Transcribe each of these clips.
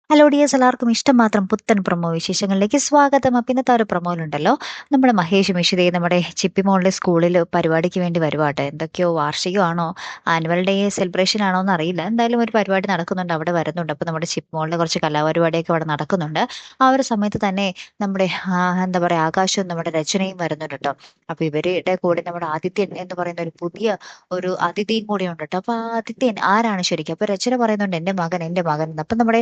Hello dears, എല്ലാവർക്കും ഇഷ്ടം മാത്രം പുത്തൻ പ്രൊമോ വിശേഷങ്ങളിലേക്ക് സ്വാഗതം. അപ്പം ഇന്നത്തെ ഒരു പ്രൊമോയിലുണ്ടല്ലോ, നമ്മുടെ മഹേഷ് മിഷിതയെ നമ്മുടെ ചിപ്പിമോളുടെ സ്കൂളിൽ പരിപാടിക്ക് വേണ്ടി വരുവാട്ടെ. എന്തൊക്കെയോ വാർഷികമാണോ ആനുവൽ ഡേ സെലിബ്രേഷൻ ആണോ എന്ന് അറിയില്ല. എന്തായാലും ഒരു പരിപാടി നടക്കുന്നുണ്ട്, അവിടെ വരുന്നുണ്ട്. അപ്പം നമ്മുടെ ചിപ്പിമോളിന്റെ കുറച്ച് കലാപരിപാടിയൊക്കെ അവിടെ നടക്കുന്നുണ്ട്. ആ ഒരു സമയത്ത് തന്നെ നമ്മുടെ എന്താ പറയുക, ആകാശവും നമ്മുടെ രചനയും വരുന്നുണ്ട് കേട്ടോ. അപ്പൊ ഇവരുടെ കൂടെ നമ്മുടെ ആദിത്യൻ എന്ന് പറയുന്ന ഒരു പുതിയ ഒരു അതിഥിയും കൂടി ഉണ്ട് കേട്ടോ. അപ്പൊ ആ ആദിത്യൻ ആരാണ് ശരിക്കും? അപ്പൊ രചന പറയുന്നുണ്ട് എന്റെ മകൻ എന്ന്. അപ്പൊ നമ്മുടെ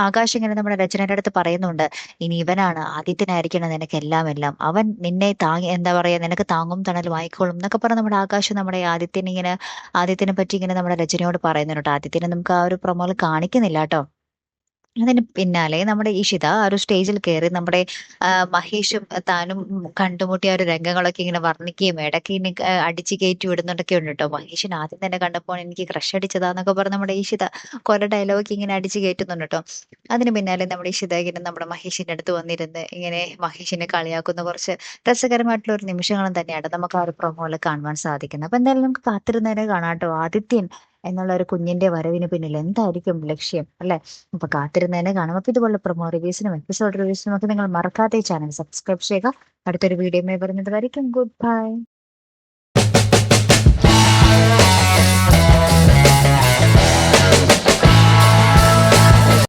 ആകാശ് ഇങ്ങനെ നമ്മുടെ രചനയുടെ അടുത്ത് പറയുന്നുണ്ട്, ഇനി ഇവനാണ് ആദിത്യനായിരിക്കണം നിനക്ക് എല്ലാം എല്ലാം. അവൻ നിന്നെ താങ്ങി എന്താ പറയാ, നിനക്ക് താങ്ങും തണലും ആയിക്കോളും എന്നൊക്കെ പറഞ്ഞ് നമ്മുടെ ആകാശം നമ്മുടെ ആദിത്യനെ പറ്റി ഇങ്ങനെ നമ്മുടെ രചനയോട് പറയുന്നുണ്ട്. ആദിത്യനെ നമുക്ക് ആ ഒരു പ്രൊമോയിൽ കാണിക്കുന്നില്ല കേട്ടോ. അതിന് പിന്നാലെ നമ്മുടെ ഇഷിത ആ ഒരു സ്റ്റേജിൽ കയറി നമ്മുടെ മഹേഷും താനും കണ്ടുമുട്ടിയ ആ ഒരു രംഗങ്ങളൊക്കെ ഇങ്ങനെ വർണ്ണിക്കുകയും ഇടയ്ക്ക് ഇനി അടിച്ചു കയറ്റി വിടുന്നുണ്ടൊക്കെ ഉണ്ട് കേട്ടോ. മഹേഷിന് ആദ്യം തന്നെ കണ്ടപ്പോൾ എനിക്ക് ക്രഷ് അടിച്ചതാന്നൊക്കെ പറഞ്ഞ് നമ്മുടെ ഈഷിത കുറെ ഡയലോഗ് ഇങ്ങനെ അടിച്ചു കയറ്റുന്നുണ്ട് കേട്ടോ. അതിന് പിന്നാലെ നമ്മുടെ ഇഷിത ഇങ്ങനെ നമ്മുടെ മഹേഷിന്റെ അടുത്ത് വന്നിരുന്ന് ഇങ്ങനെ മഹേഷിനെ കളിയാക്കുന്ന കുറച്ച് രസകരമായിട്ടുള്ള ഒരു നിമിഷങ്ങളും തന്നെയാണ് നമുക്ക് ആ ഒരു പ്രൊമോയിൽ കാണുവാൻ സാധിക്കുന്നത്. അപ്പൊ എന്തായാലും നമുക്ക് കാത്തിരുന്നതിനെ കാണാം കേട്ടോ. ആദിത്യൻ എന്നുള്ള ഒരു കുഞ്ഞിന്റെ വരവിന് പിന്നിൽ എന്തായിരിക്കും ലക്ഷ്യം, അല്ലെ? അപ്പൊ കാത്തിരുന്നതിനെ കാണാം. അപ്പൊ ഇതുപോലെ പ്രൊമോ റിവ്യൂസിനും എപ്പിസോഡ് റിവ്യൂസിനും ഒക്കെ നിങ്ങൾ മറക്കാതെ ചാനൽ സബ്സ്ക്രൈബ് ചെയ്യുക. അടുത്തൊരു വീഡിയോ വരുന്നത് വരയ്ക്കും ഗുഡ് ബൈ.